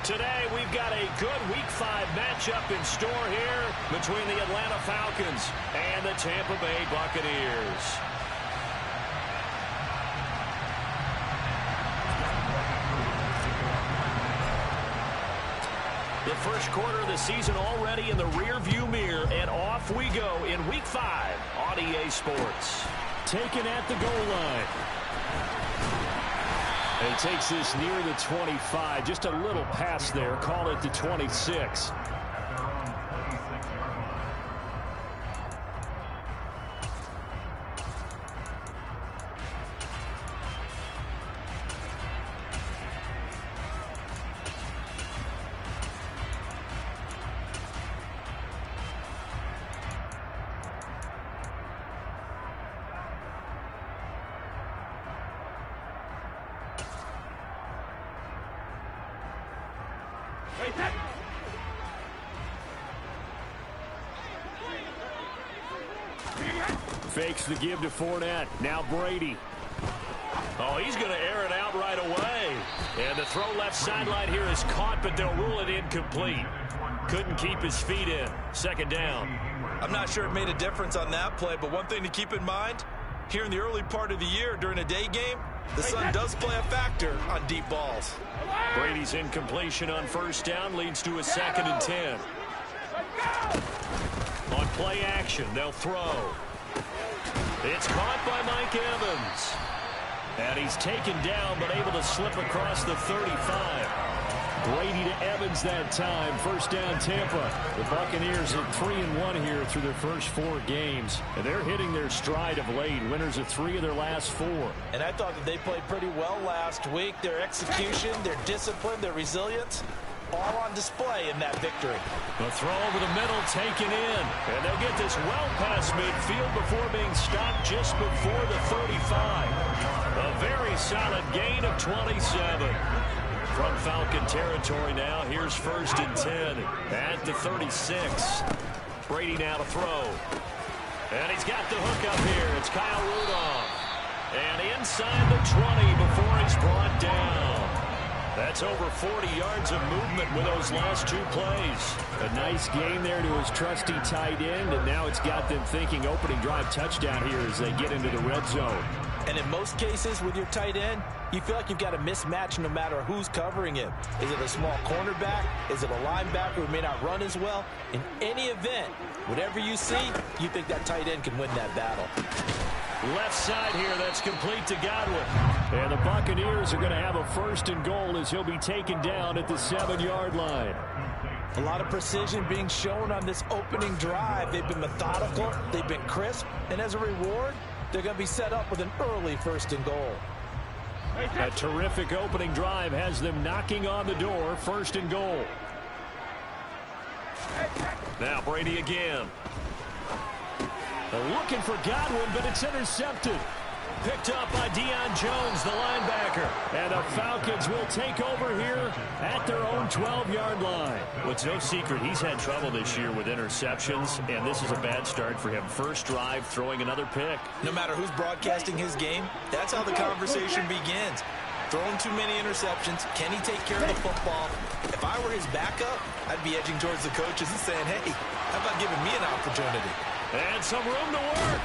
Today, we've got a good Week 5 matchup in store here between the Atlanta Falcons and the Tampa Bay Buccaneers. The first quarter of the season already in the rear-view mirror, and off we go in Week 5 on EA Sports. Taken at the goal line. And he takes this near the 25. Just a little pass there. Call it the 26. Fakes the give to Fournette. Now Brady. Oh, he's going to air it out right away. And the throw left sideline here is caught, but they'll rule it incomplete. Couldn't keep his feet in. Second down. I'm not sure it made a difference on that play, but one thing to keep in mind, here in the early part of the year during a day game, the sun does play a factor on deep balls. Brady's incompletion on first down leads to a 2nd and 10. On play action, they'll throw. It's caught by Mike Evans. And he's taken down, but able to slip across the 35. Brady to Evans that time. First down, Tampa. The Buccaneers are 3-1 here through their first 4 games. And they're hitting their stride of late. Winners of 3 of their last 4. And I thought that they played pretty well last week. Their execution, their discipline, their resilience, all on display in that victory. The throw over the middle taken in. And they'll get this well past midfield before being stopped just before the 35. A very solid gain of 27. From Falcon territory now, here's 1st and 10 at the 36. Brady now to throw. And he's got the hook up here. It's Kyle Rudolph. And inside the 20 before he's brought down. That's over 40 yards of movement with those last 2 plays. A nice gain there to his trusty tight end, and now it's got them thinking opening drive touchdown here as they get into the red zone. And in most cases with your tight end, you feel like you've got a mismatch no matter who's covering him. Is it a small cornerback? Is it a linebacker who may not run as well? In any event, whatever you see, you think that tight end can win that battle. Left side here, that's complete to Godwin. And the Buccaneers are going to have a 1st and goal as he'll be taken down at the 7-yard line. A lot of precision being shown on this opening drive. They've been methodical, they've been crisp, and as a reward, they're going to be set up with an early 1st and goal. A terrific opening drive has them knocking on the door. 1st and goal. Now Brady again. They're looking for Godwin, but it's intercepted. Picked up by Deion Jones, the linebacker. And the Falcons will take over here at their own 12-yard line. Well, it's no secret he's had trouble this year with interceptions, and this is a bad start for him. First drive, throwing another pick. No matter who's broadcasting his game, that's how the conversation begins. Throwing too many interceptions, can he take care of the football? If I were his backup, I'd be edging towards the coaches and saying, hey, how about giving me an opportunity? And some room to work.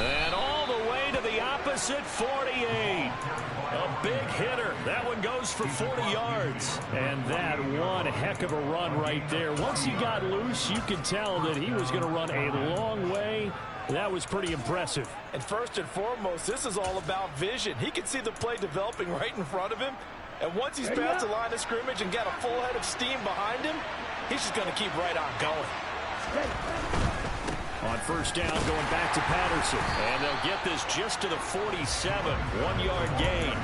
And all the way to the opposite 48. A big hitter. That one goes for 40 yards. And that one heck of a run right there. Once he got loose, you could tell that he was going to run a long way. That was pretty impressive. And first and foremost, this is all about vision. He can see the play developing right in front of him. And once he's past the line of scrimmage and got a full head of steam behind him, he's just going to keep right on going. On first down, going back to Patterson. And they'll get this just to the 47. 1-yard gain.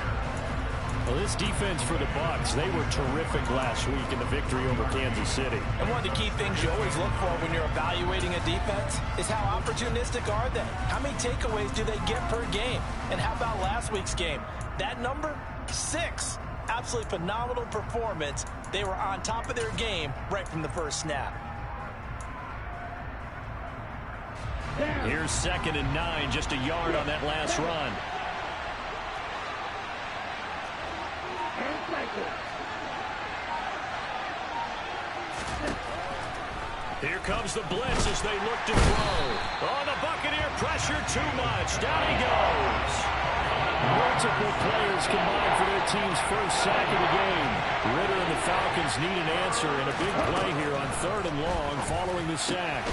Well, this defense for the Bucs, they were terrific last week in the victory over Kansas City. And one of the key things you always look for when you're evaluating a defense is how opportunistic are they? How many takeaways do they get per game? And how about last week's game? That number, 6. Absolutely phenomenal performance. They were on top of their game right from the first snap. Here's 2nd and 9, just a yard on that last run. Here comes the blitz as they look to throw. Oh, the Buccaneer pressure too much. Down he goes. Multiple players combined for their team's first sack of the game. Ritter and the Falcons need an answer and a big play here on 3rd and long following the sack.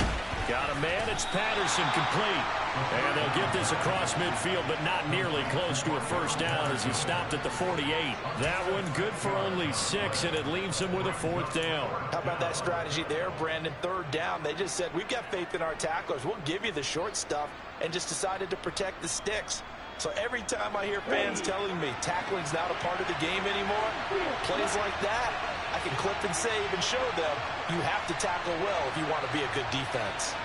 Got a man. It's Patterson complete. And they'll get this across midfield, but not nearly close to a first down as he stopped at the 48. That one good for only 6, and it leaves him with a 4th down. How about that strategy there, Brandon? 3rd down. They just said, we've got faith in our tacklers. We'll give you the short stuff, and just decided to protect the sticks. So every time I hear fans telling me tackling's not a part of the game anymore, plays like that, I can clip and save and show them you have to tackle well if you want to be a good defense.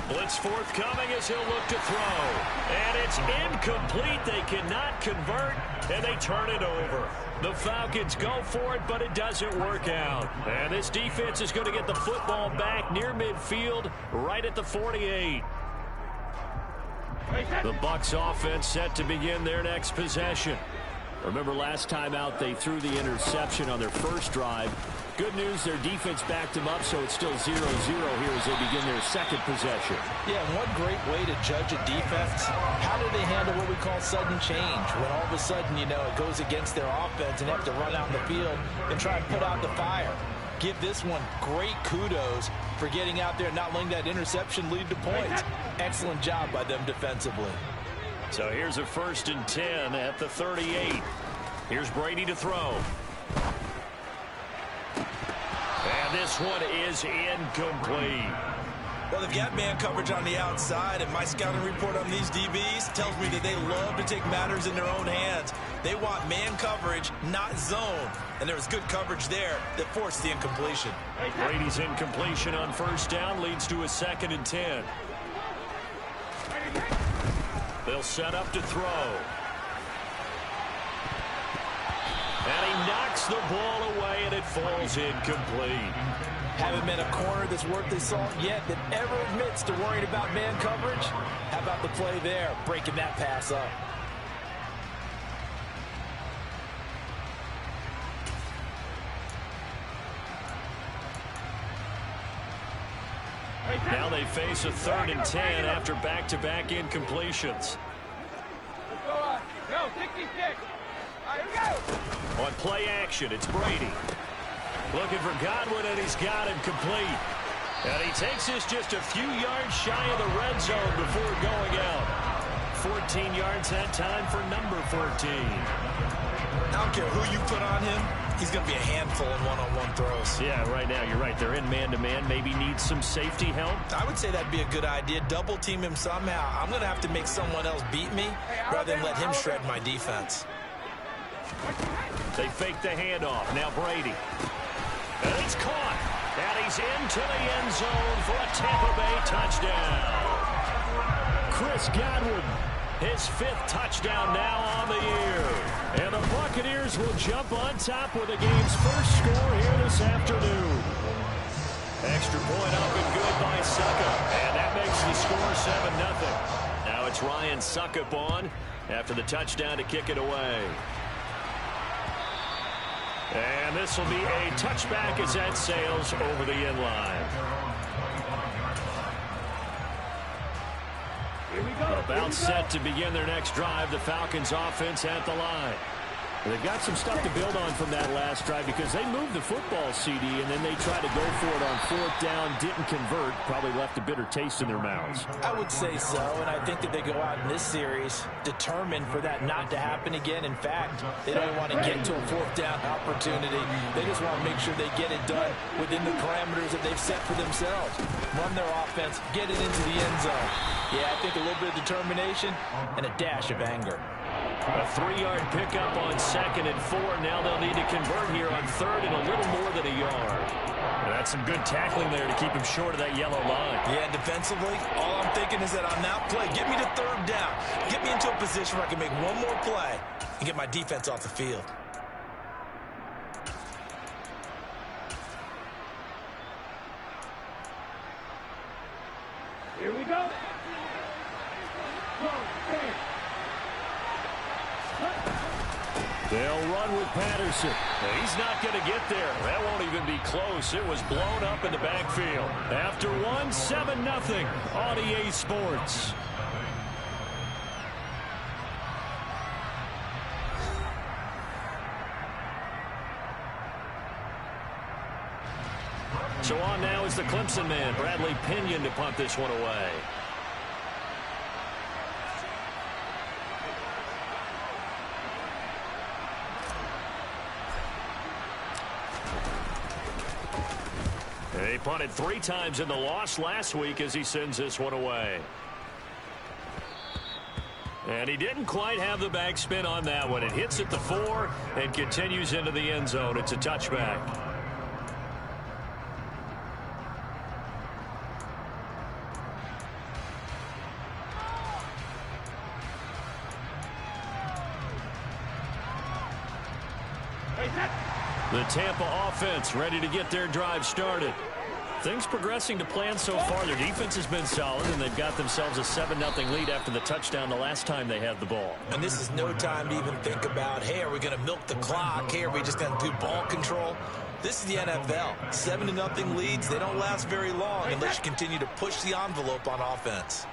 Blitz forthcoming as he'll look to throw. And it's incomplete. They cannot convert, and they turn it over. The Falcons go for it, but it doesn't work out. And this defense is going to get the football back near midfield, right at the 48. The Bucs offense set to begin their next possession. Remember last time out they threw the interception on their first drive. Good news, their defense backed them up, so it's still 0-0 here as they begin their second possession. Yeah, one great way to judge a defense, how do they handle what we call sudden change? When all of a sudden, you know, it goes against their offense and they have to run out in the field and try and put out the fire. Give this one great kudos for getting out there and not letting that interception lead to points. Excellent job by them defensively. So here's a 1st and 10 at the 38. Here's Brady to throw. And this one is incomplete. Well, they've got man coverage on the outside, and my scouting report on these DBs tells me that they love to take matters in their own hands. They want man coverage, not zone. And there was good coverage there that forced the incompletion. Brady's incompletion on 1st down leads to a 2nd and 10. They'll set up to throw. And he knocks the ball away, and it falls incomplete. Haven't been a corner that's worth his salt yet that ever admits to worrying about man coverage. How about the play there, breaking that pass up? Now they face a 3rd and 10 after back-to-back incompletions. On play action, it's Brady. Looking for Godwin, and he's got him complete. And he takes this just a few yards shy of the red zone before going out. 14 yards that time for number 14. I don't care who you put on him. He's going to be a handful in one-on-one throws. Yeah, right now, you're right. They're in man-to-man. Maybe needs some safety help. I would say that'd be a good idea. Double team him somehow. I'm going to have to make someone else beat me rather than let him shred my defense. They fake the handoff. Now Brady. And he's caught. And he's into the end zone for a Tampa Bay touchdown. Chris Godwin, his 5th touchdown now on the year. And the Buccaneers will jump on top with the game's first score here this afternoon. Extra point up and good by Suckup. And that makes the score 7-0. Now it's Ryan Suckup on after the touchdown to kick it away. And this will be a touchback as that sails over the end line. About set to begin their next drive. The Falcons offense at the line. They've got some stuff to build on from that last drive because they moved the football, CD, and then they tried to go for it on 4th down, didn't convert, probably left a bitter taste in their mouths. I would say so, and I think that they go out in this series determined for that not to happen again. In fact, they don't want to get to a 4th down opportunity. They just want to make sure they get it done within the parameters that they've set for themselves. Run their offense, get it into the end zone. Yeah, I think a little bit of determination and a dash of anger. A 3-yard pickup on 2nd and 4. Now they'll need to convert here on 3rd and a little more than a yard. That's some good tackling there to keep him short of that yellow line. Yeah, defensively, all I'm thinking is that on that play, get me to 3rd down. Get me into a position where I can make one more play and get my defense off the field. Here we go. They'll run with Patterson. He's not going to get there. That won't even be close. It was blown up in the backfield. After one, 7-0 on EA Sports. So on now is the Clemson man, Bradley Pinion, to punt this one away. He punted 3 times in the loss last week as he sends this one away. And he didn't quite have the backspin on that one. It hits at the 4 and continues into the end zone. It's a touchback. The Tampa offense ready to get their drive started. Things progressing to plan so far. Their defense has been solid, and they've got themselves a 7-0 lead after the touchdown the last time they had the ball. And this is no time to even think about, hey, are we going to milk the clock? Hey, are we just going to do ball control? This is the NFL. 7-0 leads, they don't last very long unless you continue to push the envelope on offense.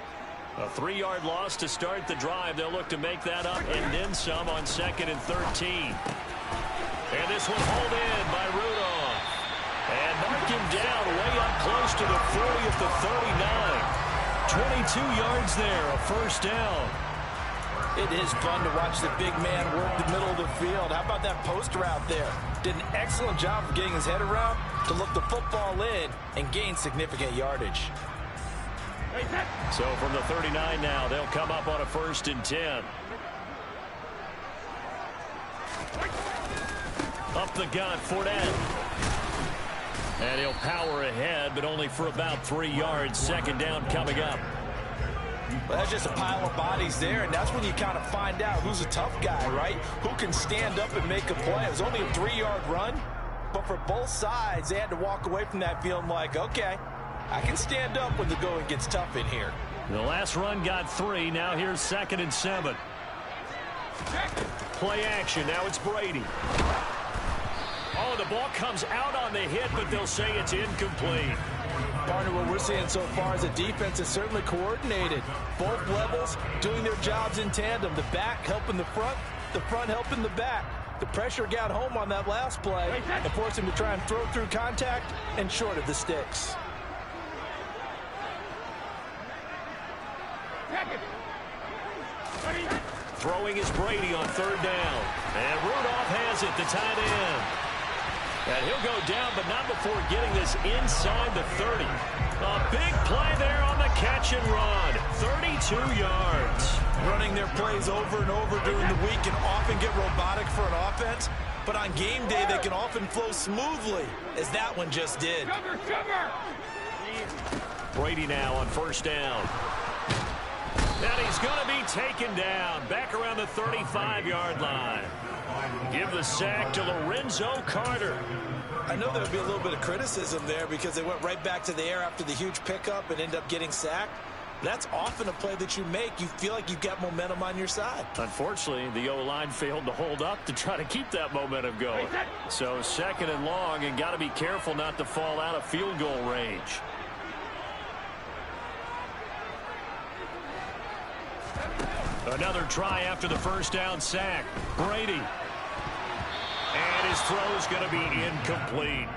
A 3-yard loss to start the drive. They'll look to make that up and then some on 2nd and 13. And this one hauled in by Rudolph. And mark him down way up close to the 40 at the 39. 22 yards there, a first down. It is fun to watch the big man work the middle of the field. How about that post route there? Did an excellent job of getting his head around to look the football in and gain significant yardage. So from the 39 now, they'll come up on a 1st and 10. Up the gut, Fournette. And he'll power ahead, but only for about 3 yards. 2nd down coming up. Well, that's just a pile of bodies there, and that's when you kind of find out who's a tough guy, right? Who can stand up and make a play. It was only a 3-yard run, but for both sides, they had to walk away from that feeling like, okay, I can stand up when the going gets tough in here. The last run got 3. Now here's 2nd and 7. Play action. Now it's Brady. Oh, the ball comes out on the hit, but they'll say it's incomplete. Partner, what we're seeing so far is the defense is certainly coordinated. Both levels doing their jobs in tandem. The back helping the front helping the back. The pressure got home on that last play and forced him to try and throw through contact and short of the sticks. Throwing is Brady on 3rd down. And Rudolph has it, the tight end. And he'll go down, but not before getting this inside the 30. A big play there on the catch and run. 32 yards. Running their plays over and over during the week can often get robotic for an offense, but on game day they can often flow smoothly, as that one just did. Brady now on 1st down. And he's going to be taken down back around the 35-yard line. Give the sack to Lorenzo Carter. I know there would be a little bit of criticism there because they went right back to the air after the huge pickup and end up getting sacked. That's often a play that you make. You feel like you've got momentum on your side. Unfortunately, the O-line failed to hold up to try to keep that momentum going. So 2nd and long, and got to be careful not to fall out of field goal range. Another try after the 1st down sack. Brady. And his throw's going to be incomplete.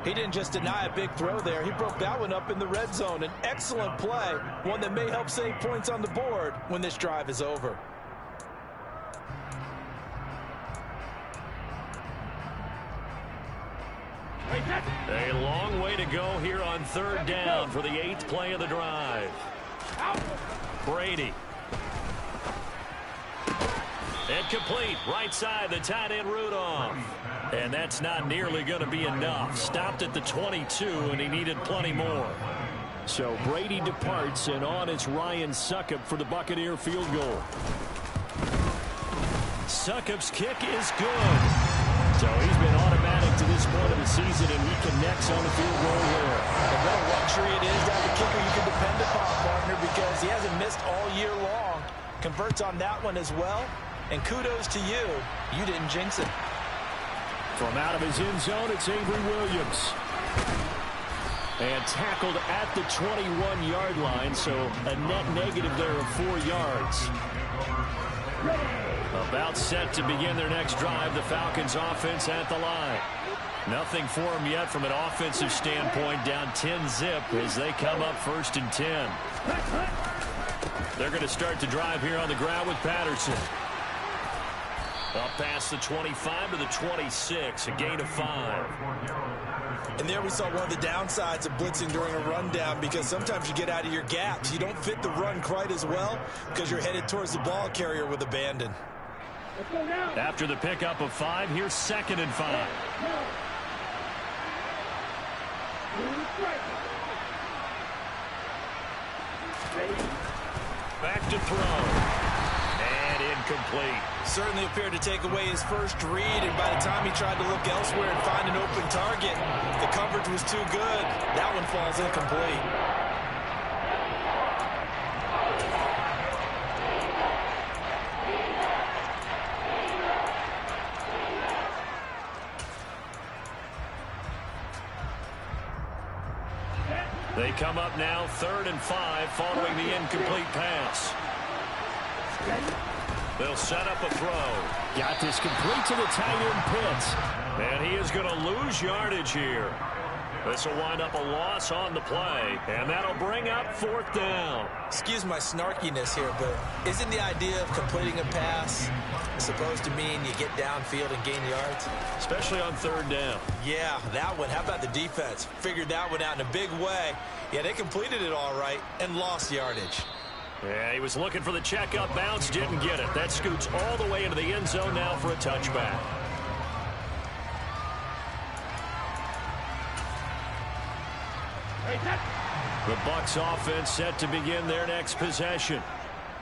He didn't just deny a big throw there. He broke that one up in the red zone. An excellent play, one that may help save points on the board when this drive is over. A long way to go here on 3rd down for the 8th play of the drive. Brady. Incomplete. Right side, the tight end Rudolph. And that's not nearly going to be enough. Stopped at the 22, and he needed plenty more. So Brady departs, and on is Ryan Succop for the Buccaneer field goal. Succop's kick is good. So he's been automatic to this point of the season, and he connects on the field goal here. And what a luxury it is to have a kicker you can depend upon, partner, because he hasn't missed all year long. converts on that one as well. And kudos to you. You didn't jinx it. From out of his end zone, it's Avery Williams. And tackled at the 21-yard line, so a net negative there of 4 yards. About set to begin their next drive, the Falcons offense at the line. Nothing for them yet from an offensive standpoint, down 10-zip as they come up 1st and 10. They're going to start the drive here on the ground with Patterson. Up past the 25 to the 26, a gain of 5. And there we saw one of the downsides of blitzing during a rundown, because sometimes you get out of your gaps. You don't fit the run quite as well because you're headed towards the ball carrier with abandon. After the pickup of 5, here's 2nd and 5. Back to throw. And incomplete. Certainly appeared to take away his first read, and by the time he tried to look elsewhere and find an open target, the coverage was too good. That one falls incomplete. They come up now 3rd and 5 following the incomplete pass. They'll set up a throw. Got this complete to the tight end Pitts. And he is going to lose yardage here. This will wind up a loss on the play, and that'll bring up 4th down. Excuse my snarkiness here, but isn't the idea of completing a pass supposed to mean you get downfield and gain yards? Especially on 3rd down. Yeah, that one. How about the defense? Figured that one out in a big way. Yeah, they completed it all right and lost yardage. Yeah, he was looking for the check-up bounce, didn't get it. That scoots all the way into the end zone now for a touchback. The Bucs offense set to begin their next possession.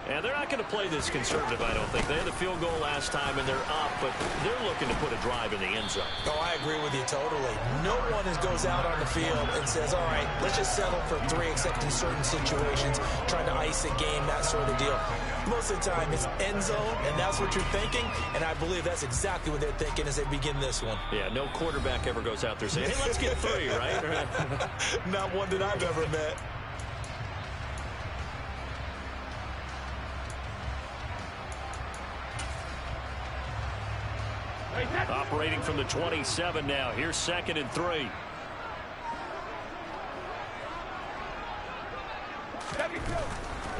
And they're not going to play this conservative, I don't think. They had the field goal last time, and they're up, but they're looking to put a drive in the end zone. Oh, I agree with you totally. No one goes out on the field and says, all right, let's just settle for 3, except in certain situations, trying to ice a game, that sort of deal. Most of the time, it's end zone, and that's what you're thinking, and I believe that's exactly what they're thinking as they begin this one. Yeah, no quarterback ever goes out there saying, hey, let's get 3, right? Not one that I've ever met. Operating from the 27 now. Here's 2nd and 3.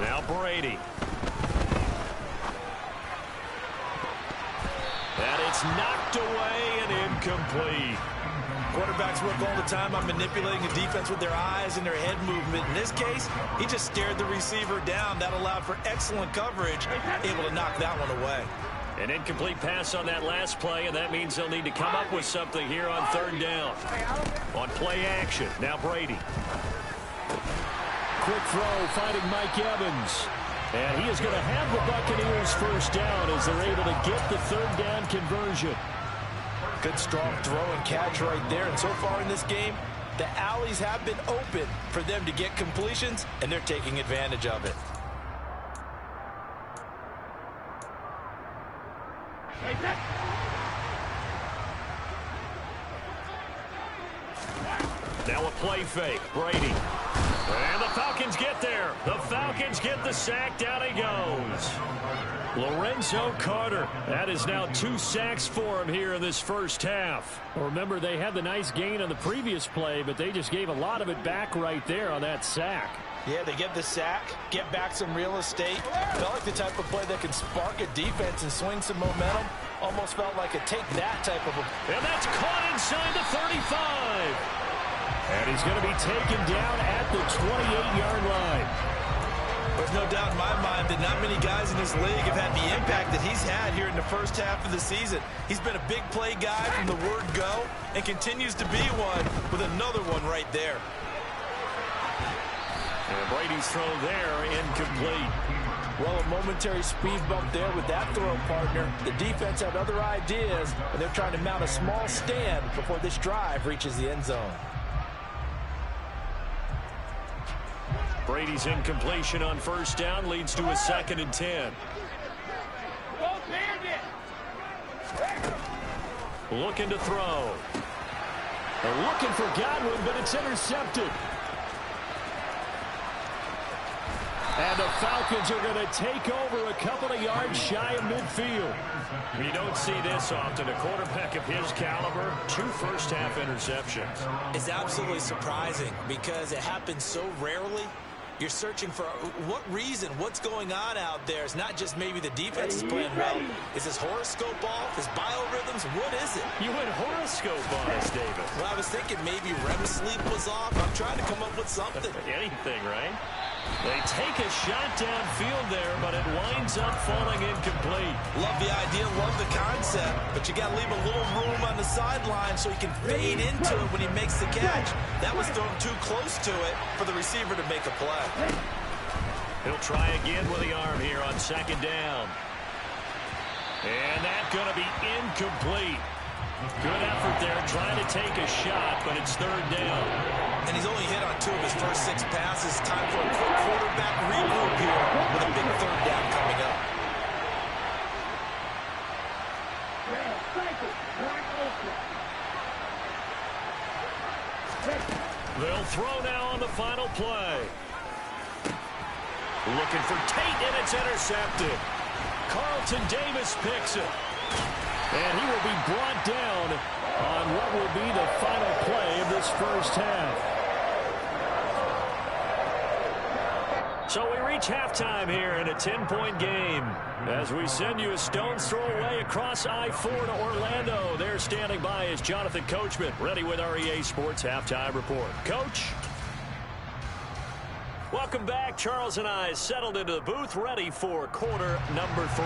Now Brady. And it's knocked away and incomplete. Quarterbacks work all the time on manipulating the defense with their eyes and their head movement. In this case, he just stared the receiver down. That allowed for excellent coverage, able to knock that one away. An incomplete pass on that last play, and that means they'll need to come up with something here on 3rd down. On play action, now Brady. Quick throw, finding Mike Evans. And he is going to have the Buccaneers 1st down as they're able to get the 3rd down conversion. Good strong throw and catch right there. And so far in this game, the alleys have been open for them to get completions, and they're taking advantage of it. Now a play fake. Brady. And the Falcons get there. The Falcons get the sack. Down he goes. Lorenzo Carter. That is now 2 sacks for him here in this 1st half. Remember, they had the nice gain on the previous play, but they just gave a lot of it back right there on that sack. Yeah, they get the sack, get back some real estate. Felt like the type of play that can spark a defense and swing some momentum. Almost felt like a take that type of a... And that's caught inside the 35. And he's going to be taken down at the 28-yard line. There's no doubt in my mind that not many guys in this league have had the impact that he's had here in the 1st half of the season. He's been a big play guy from the word go and continues to be one with another one right there. And Brady's throw there, incomplete. Well, a momentary speed bump there with that throw partner. The defense had other ideas, and they're trying to mount a small stand before this drive reaches the end zone. Brady's incompletion on first down leads to a 2nd and 10. Looking to throw. They're looking for Godwin, but it's intercepted. And the Falcons are going to take over a couple of yards shy of midfield. You don't see this often. A quarterback of his caliber, 2 first-half interceptions. It's absolutely surprising because it happens so rarely. You're searching for what reason, what's going on out there. It's not just maybe the defense is playing well. Is his horoscope off? His biorhythms? What is it? You went horoscope on us, David. Well, I was thinking maybe REM sleep was off. I'm trying to come up with something. Anything, right? They take a shot downfield there, but it winds up falling incomplete. Love the idea, love the concept, but you got to leave a little room on the sideline so he can fade into it when he makes the catch. That was thrown too close to it for the receiver to make a play. He'll try again with the arm here on 2nd down. And that's going to be incomplete. Good effort there, trying to take a shot, but it's 3rd down. And he's only hit on 2 of his first 6 passes. Time for a quick quarterback regroup here with a big 3rd down coming up. They'll throw now on the final play. Looking for Tate, and it's intercepted. Carlton Davis picks it. And he will be brought down on what will be the final play of this first half. So we reach halftime here in a 10-point game as we send you a stone's throw away across I-4 to Orlando. There standing by is Jonathan Coachman, ready with our EA Sports Halftime Report. Coach? Welcome back. Charles and I settled into the booth, ready for quarter number 3.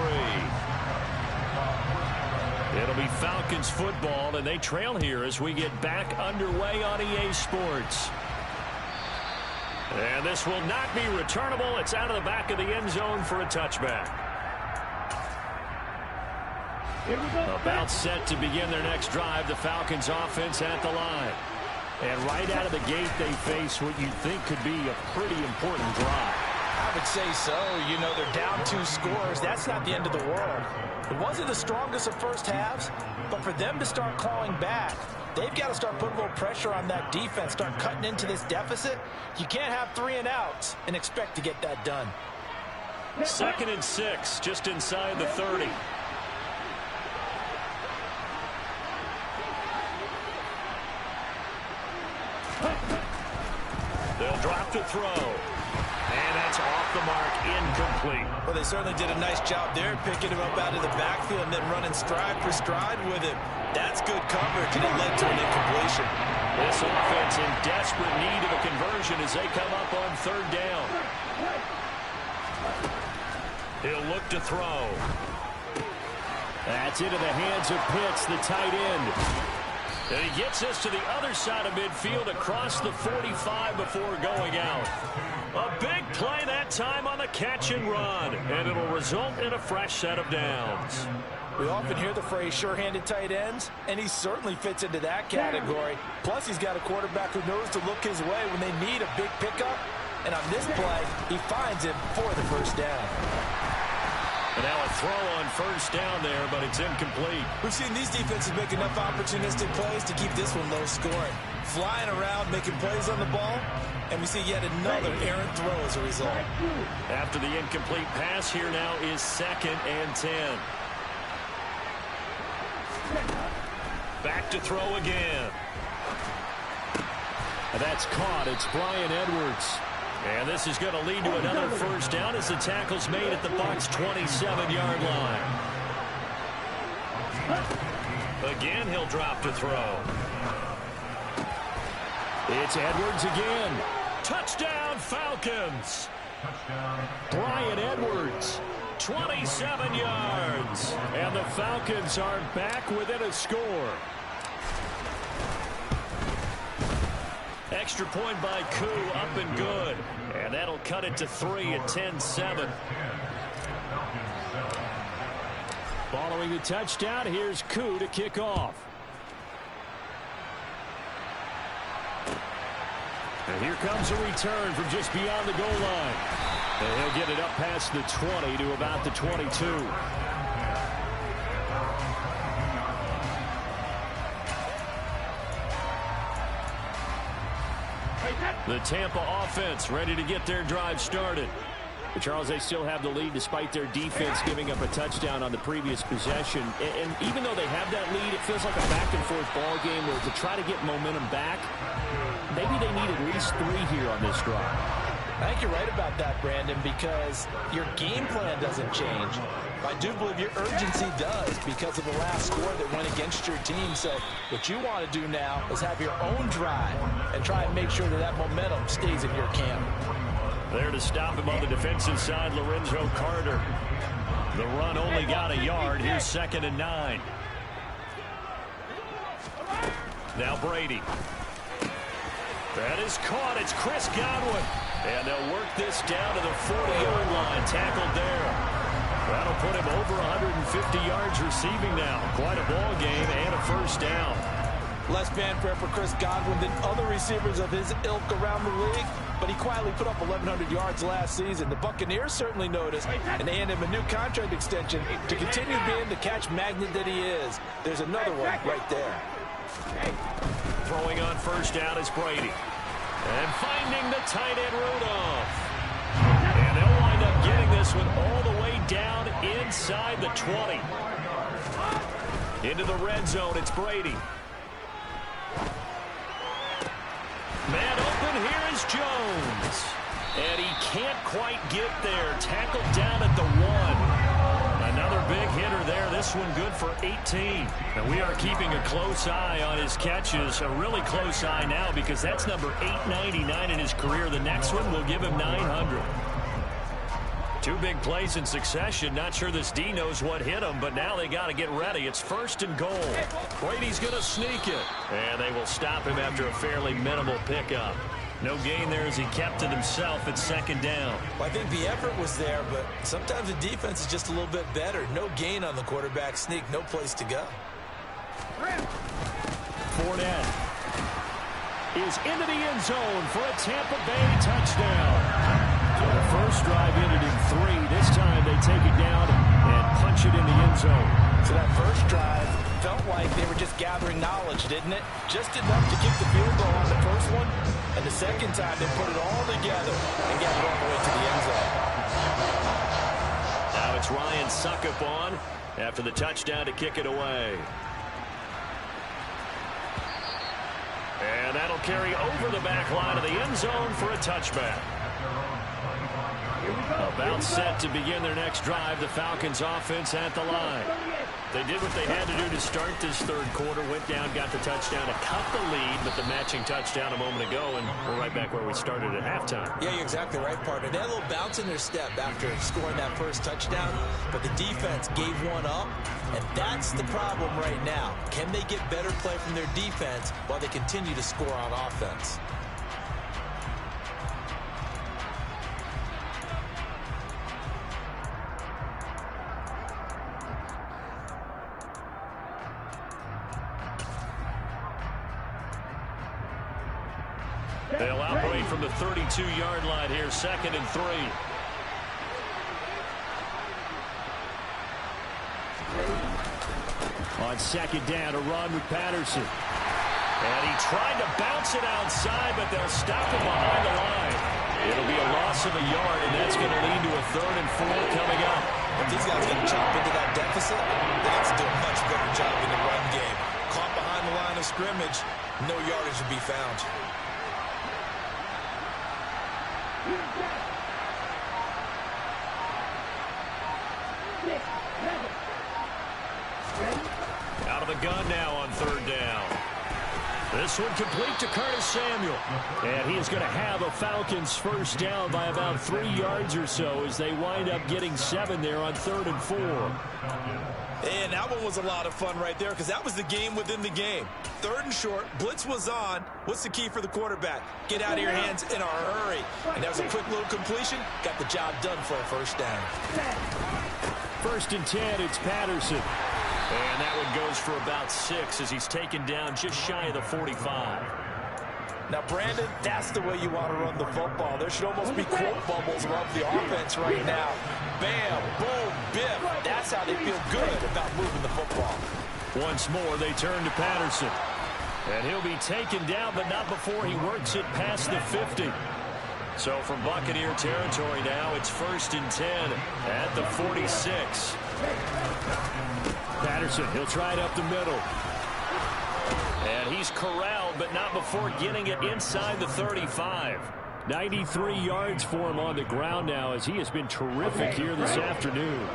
It'll be Falcons football, and they trail here as we get back underway on EA Sports. And this will not be returnable. It's out of the back of the end zone for a touchback. About set to begin their next drive, the Falcons offense at the line. And right out of the gate, they face what you'd think could be a pretty important drive. I would say so. You know, they're down 2 scores. That's not the end of the world. It wasn't the strongest of first halves, but for them to start clawing back, they've got to start putting a little pressure on that defense, start cutting into this deficit. You can't have 3 and outs and expect to get that done. 2nd and 6, just inside the 30. They'll drop to throw. And that's off the mark, incomplete. Well, they certainly did a nice job there, picking him up out of the backfield and then running stride for stride with him. That's good coverage, and it led to an incompletion. This offense in desperate need of a conversion as they come up on 3rd down. He'll look to throw. That's into the hands of Pitts, the tight end. And he gets us to the other side of midfield across the 45 before going out. A big play that time on the catch and run, and it'll result in a fresh set of downs. We often hear the phrase sure-handed tight ends, and he certainly fits into that category. Plus, he's got a quarterback who knows to look his way when they need a big pickup. And on this play, he finds him for the first down. And now a throw on first down there, but it's incomplete. We've seen these defenses make enough opportunistic plays to keep this one low scoring. Flying around, making plays on the ball, and we see yet another errant throw as a result. After the incomplete pass, here now is 2nd and 10. Back to throw again. And that's caught. It's Bryan Edwards. And this is going to lead to another first down as the tackle's made at the Bucs' 27-yard line. Again, he'll drop to throw. It's Edwards again. Touchdown, Falcons. Bryan Edwards, 27 yards. And the Falcons are back within a score. Extra point by Koo, up and good. And that'll cut it to 3 at 10-7. Following the touchdown, here's Koo to kick off. And here comes a return from just beyond the goal line. And he'll get it up past the 20 to about the 22. The Tampa offense ready to get their drive started. But Charles, they still have the lead despite their defense giving up a touchdown on the previous possession. And even though they have that lead, it feels like a back-and-forth ball game where to try to get momentum back, maybe they need at least 3 here on this drive. I think you're right about that, Brandon, because your game plan doesn't change. I do believe your urgency does because of the last score that went against your team. So what you want to do now is have your own drive and try and make sure that that momentum stays in your camp. There to stop him on the defensive side, Lorenzo Carter. The run only got a yard. Here's 2nd and 9. Now Brady. That is caught. It's Chris Godwin. And they'll work this down to the 40-yard line. Tackled there. That'll put him over 150 yards receiving now. Quite a ball game and a first down. Less fanfare for Chris Godwin than other receivers of his ilk around the league, but he quietly put up 1,100 yards last season. The Buccaneers certainly noticed, and they handed him a new contract extension to continue being the catch magnet that he is. There's another one right there. Throwing on first down is Brady. And finding the tight end Rudolph. And they'll wind up getting this one all the way down inside the 20. Into the red zone, it's Brady. Man open, here is Jones. And he can't quite get there. Tackled down at the 1. Another big hitter there. This one good for 18. And we are keeping a close eye on his catches. A really close eye now because that's number 899 in his career. The next one will give him 900. 2 big plays in succession. Not sure this D knows what hit him, but now they got to get ready. It's 1st and goal. Brady's going to sneak it. And they will stop him after a fairly minimal pickup. No gain there as he kept it himself at 2nd down. Well, I think the effort was there, but sometimes the defense is just a little bit better. No gain on the quarterback sneak. No place to go. Fournette is into the end zone for a Tampa Bay touchdown. So the first drive ended in 3. This time they take it down and punch it in the end zone. So that first drive felt like they were just gathering knowledge, didn't it? Just enough to kick the field goal on the first one. And the second time they put it all together and got it all the way to the end zone. Now it's Ryan Suckup on after the touchdown to kick it away. And that'll carry over the back line of the end zone for a touchback. About set to begin their next drive. The Falcons offense at the line. They did what they had to do to start this 3rd quarter. Went down, got the touchdown to cut the lead, but the matching touchdown a moment ago, and we're right back where we started at halftime. Yeah, you're exactly right, partner. They had a little bounce in their step after scoring that first touchdown, but the defense gave one up, and that's the problem right now. Can they get better play from their defense while they continue to score on offense? They'll operate from the 32-yard line here, 2nd and 3. On 2nd down, a run with Patterson. And he tried to bounce it outside, but they'll stop him behind the line. It'll be a loss of a yard, and that's going to lead to a 3rd and 4 coming up. If these guys can chop into that deficit, they have to do a much better job in the run game. Caught behind the line of scrimmage, no yardage to be found. Out of the gun now on 3rd down. This one complete to Curtis Samuel. And he is going to have a Falcons first down by about 3 yards or so as they wind up getting 7 there on 3rd and 4. And that one was a lot of fun right there because that was the game within the game. 3rd and short, blitz was on. What's the key for the quarterback? Get out of your hands in a hurry. And that was a quick little completion. Got the job done for a first down. 1st and 10, it's Patterson. And that one goes for about 6 as he's taken down just shy of the 45. Now, Brandon, that's the way you want to run the football. There should almost be quote bubbles around the offense right now. Bam, boom, biff. That's how they feel good about moving the football. Once more, they turn to Patterson. And he'll be taken down, but not before he works it past the 50. So from Buccaneer territory now, it's 1st and 10 at the 46. Patterson, he'll try it up the middle. And he's corralled, but not before getting it inside the 35. 93 yards for him on the ground now, as he has been terrific here this afternoon.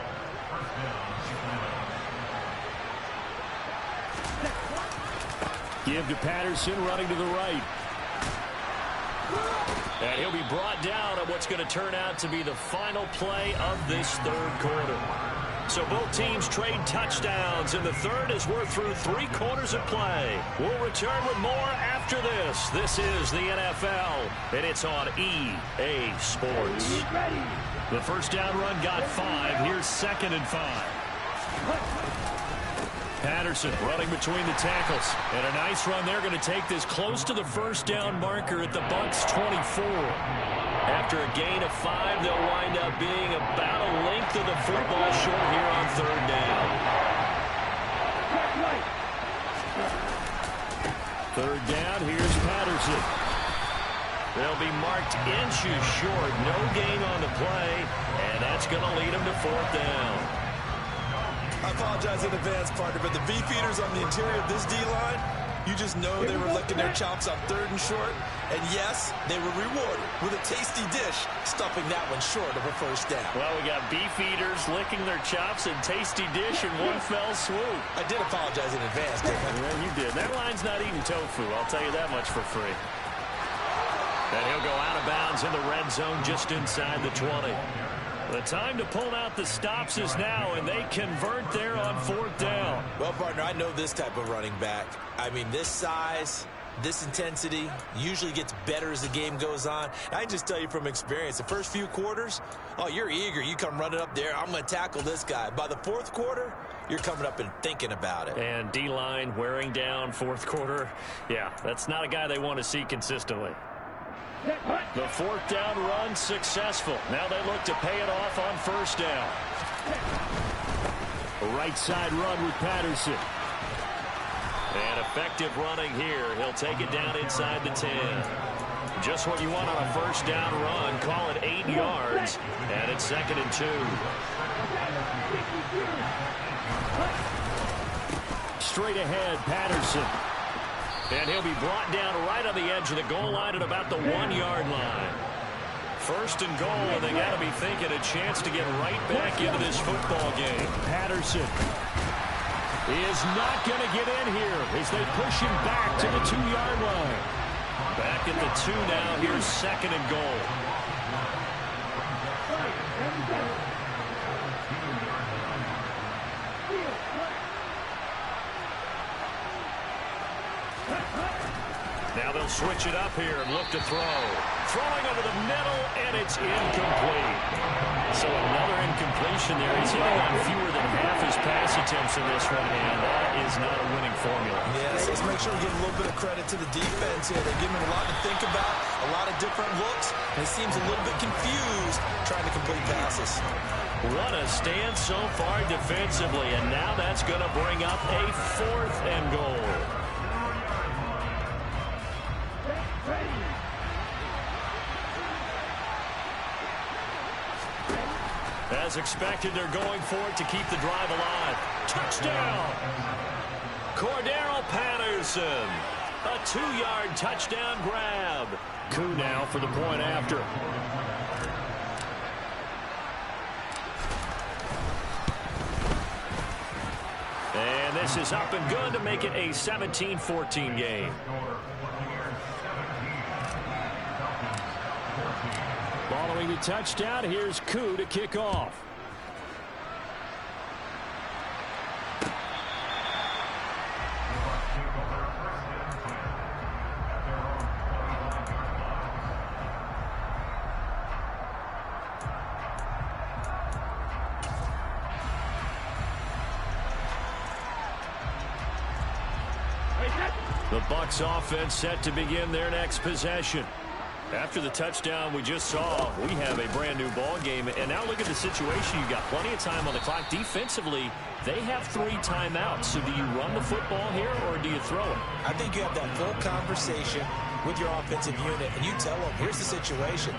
Give to Patterson, running to the right. And he'll be brought down on what's going to turn out to be the final play of this third quarter. So both teams trade touchdowns, and the third as we're through 3 quarters of play. We'll return with more after this. This is the NFL, and it's on EA Sports. The first down run got 5. Here's 2nd and 5. Patterson running between the tackles. And a nice run there, going to take this close to the first down marker at the Bucs 24. After a gain of 5, they'll wind up being about a length of the football short here on 3rd down. 3rd down, here's Patterson. They'll be marked inches short. No gain on the play, and that's going to lead them to 4th down. I apologize in advance, partner, but the beefeaters on the interior of this D-line, you just know they were licking their chops on 3rd and short. And yes, they were rewarded with a tasty dish, stuffing that one short of a 1st down. Well, we got beefeaters licking their chops and tasty dish in one fell swoop. I did apologize in advance, didn't I? Yeah, you did. That line's not eating tofu, I'll tell you that much for free. And he'll go out of bounds in the red zone just inside the 20. The time to pull out the stops is now, and they convert there on 4th down. Well, partner, I know this type of running back. I mean, this size, this intensity usually gets better as the game goes on. I can just tell you from experience, the first few quarters, oh, you're eager. You come running up there, I'm going to tackle this guy. By the 4th quarter, you're coming up and thinking about it. And D-line wearing down 4th quarter. Yeah, that's not a guy they want to see consistently. The 4th down run successful. Now they look to pay it off on 1st down. A right side run with Patterson. And effective running here. He'll take it down inside the 10. Just what you want on a 1st down run. Call it 8 yards. And it's 2nd and 2. Straight ahead, Patterson. And he'll be brought down right on the edge of the goal line at about the 1-yard line. 1st and goal, and they got to be thinking a chance to get right back into this football game. Patterson is not going to get in here as they push him back to the 2-yard line. Back at the 2 now. Here's 2nd and goal. Now they'll switch it up here and look to throw. Throwing over the middle, and it's incomplete. So another incompletion there. He's hitting on fewer than half his pass attempts in this one, and that is not a winning formula. Yes, let's make sure we give a little bit of credit to the defense here. They're giving him a lot to think about, a lot of different looks, and he seems a little bit confused trying to complete passes. What a stand so far defensively, and now that's going to bring up a 4th and goal. As expected, they're going for it to keep the drive alive. Touchdown! Cordero Patterson. A 2-yard touchdown grab. Coup now for the point after. And this is up and good to make it a 17-14 game. Following the touchdown, here's Coup to kick off. The Bucs offense set to begin their next possession. After the touchdown we just saw, we have a brand new ball game. And now look at the situation. You've got plenty of time on the clock. Defensively, they have 3 timeouts. So do you run the football here or do you throw it? I think you have that full conversation with your offensive unit, and you tell them, here's the situation.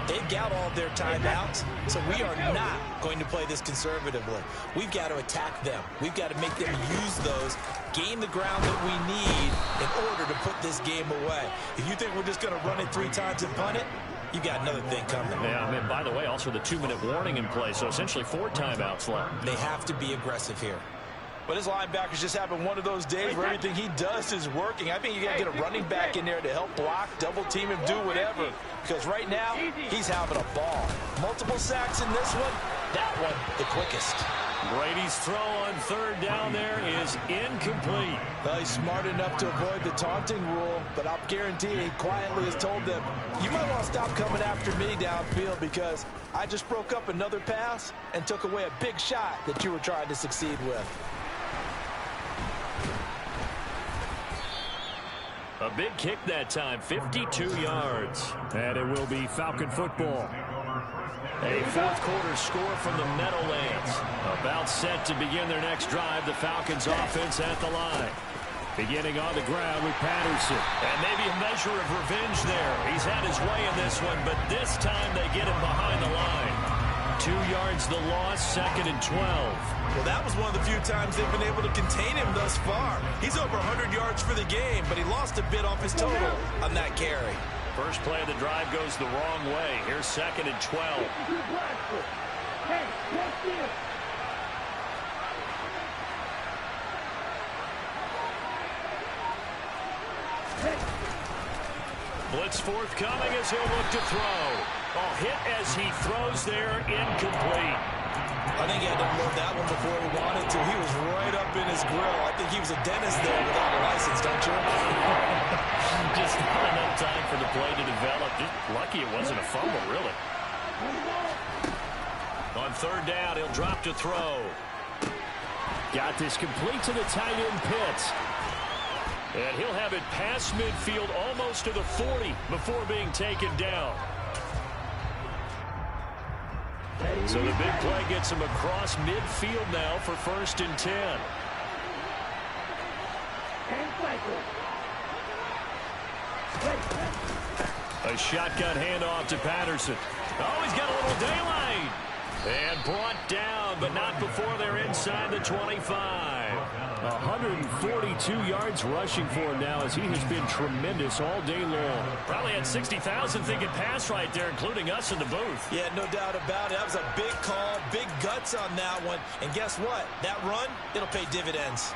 They've got all their timeouts, so we are not going to play this conservatively. We've got to attack them. We've got to make them use those, gain the ground that we need in order to put this game away. If you think we're just going to run it 3 times and punt it, you got another thing coming. Yeah, I mean, by the way, also the 2-minute warning in play, so essentially 4 timeouts left. They have to be aggressive here. But his linebackers just having one of those days where everything he does is working. I think you got to get a running back in there to help block, double team him, do whatever. Because right now, he's having a ball. Multiple sacks in this one. That one, the quickest. Brady's throw on 3rd down there is incomplete. Well, he's smart enough to avoid the taunting rule, but I'll guarantee he quietly has told them, you might want to stop coming after me downfield because I just broke up another pass and took away a big shot that you were trying to succeed with. A big kick that time, 52 yards. And it will be Falcon football. A 4th quarter score from the Meadowlands. About set to begin their next drive. The Falcons offense at the line. Beginning on the ground with Patterson. And maybe a measure of revenge there. He's had his way in this one, but this time they get him behind the line. 2 yards the loss, 2nd and 12. Well, that was one of the few times they've been able to contain him thus far. He's over 100 yards for the game, but he lost a bit off his total on that carry. First play of the drive goes the wrong way. Here's 2nd and 12. Blitz forthcoming as he'll look to throw. Oh, hit as he throws there, incomplete. I think he had to unload that one before he wanted to. He was right up in his grill. I think he was a dentist there without a license, don't you? Just not enough time for the play to develop. Just lucky it wasn't a fumble, really. On 3rd down, he'll drop to throw. Got this complete to the tight end Pitts. And he'll have it past midfield almost to the 40 before being taken down. So the big play gets him across midfield now for 1st and 10. A shotgun handoff to Patterson. Oh, he's got a little daylight. And brought down, but not before they're inside the 25. 142 yards rushing for him now as he has been tremendous all day long. Probably had 60,000 thinking pass right there, including us in the booth. Yeah, no doubt about it. That was a big call, big guts on that one. And guess what? That run, it'll pay dividends.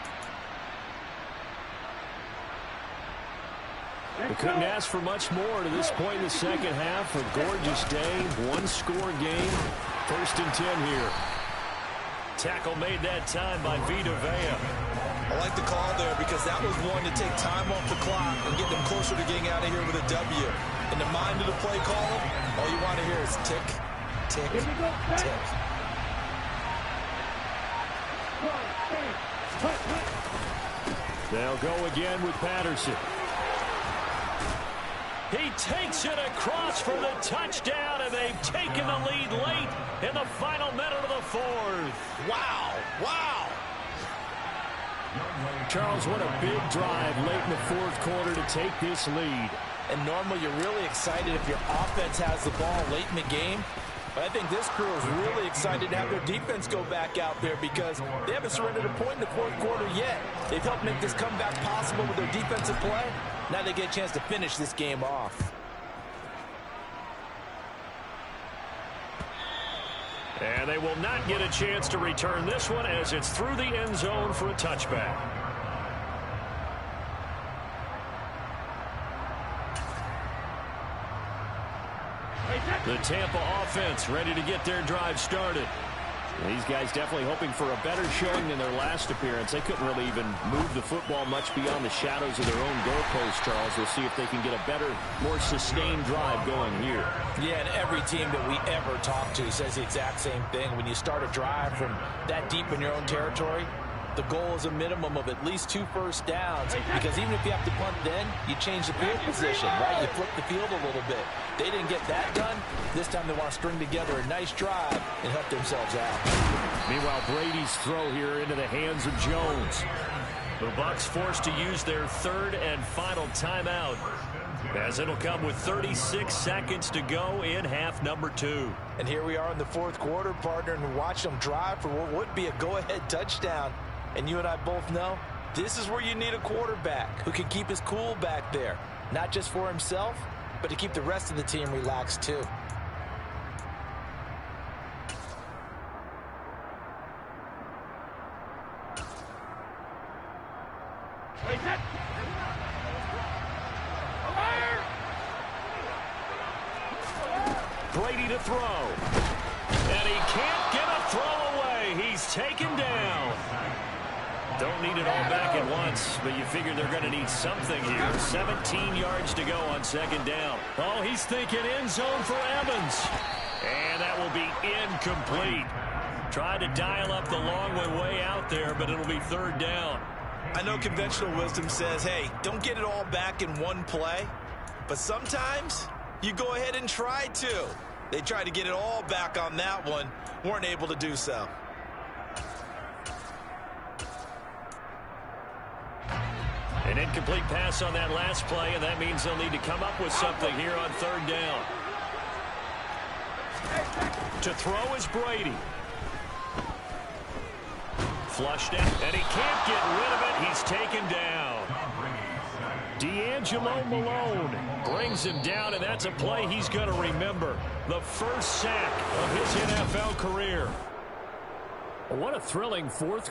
We couldn't ask for much more to this point in the second half. A gorgeous day, 1-score game. 1st and 10 here. Tackle made that time by Vita Vea. I like the call there because that was one to take time off the clock and get them closer to getting out of here with a W. In the mind of the play caller, all you want to hear is tick, tick, tick. They'll go again with Patterson. He takes it across for the touchdown, and they've taken the lead late in the final minute of the 4th. Wow, wow. Charles, what a big drive late in the 4th quarter to take this lead. And normally you're really excited if your offense has the ball late in the game. But I think this crew is really excited to have their defense go back out there because they haven't surrendered a point in the 4th quarter yet. They've helped make this comeback possible with their defensive play. Now they get a chance to finish this game off. And they will not get a chance to return this one as it's through the end zone for a touchback. The Tampa offense ready to get their drive started. These guys definitely hoping for a better showing than their last appearance. They couldn't really even move the football much beyond the shadows of their own goalpost, Charles. We'll see if they can get a better, more sustained drive going here. Yeah, and every team that we ever talk to says the exact same thing. When you start a drive from that deep in your own territory, The goal is a minimum of at least 2 first downs, because even if you have to punt then, you change the field position, right? You flip the field a little bit. They didn't get that done. This time they want to string together a nice drive and help themselves out. Meanwhile, Brady's throw here into the hands of Jones. The Bucs forced to use their third and final timeout, as it'll come with 36 seconds to go in half number 2. And here we are in the fourth quarter, partner, and watch them drive for what would be a go-ahead touchdown. And you and I both know this is where you need a quarterback who can keep his cool back there, not just for himself, but to keep the rest of the team relaxed too. Brady to throw. And he can't get a throw away. He's taken down. Don't need it all back at once, but you figure they're going to need something here. 17 yards to go on second down. Oh, he's thinking end zone for Evans. And that will be incomplete. Tried to dial up the long way out there, but it'll be third down. I know conventional wisdom says, hey, don't get it all back in one play. But sometimes you go ahead and try to. They tried to get it all back on that one. Weren't able to do so. An incomplete pass on that last play, and that means they'll need to come up with something here on third down. To throw is Brady. Flushed out, and he can't get rid of it. He's taken down. D'Angelo Malone brings him down, and that's a play he's going to remember. The first sack of his NFL career. What a thrilling fourth quarter.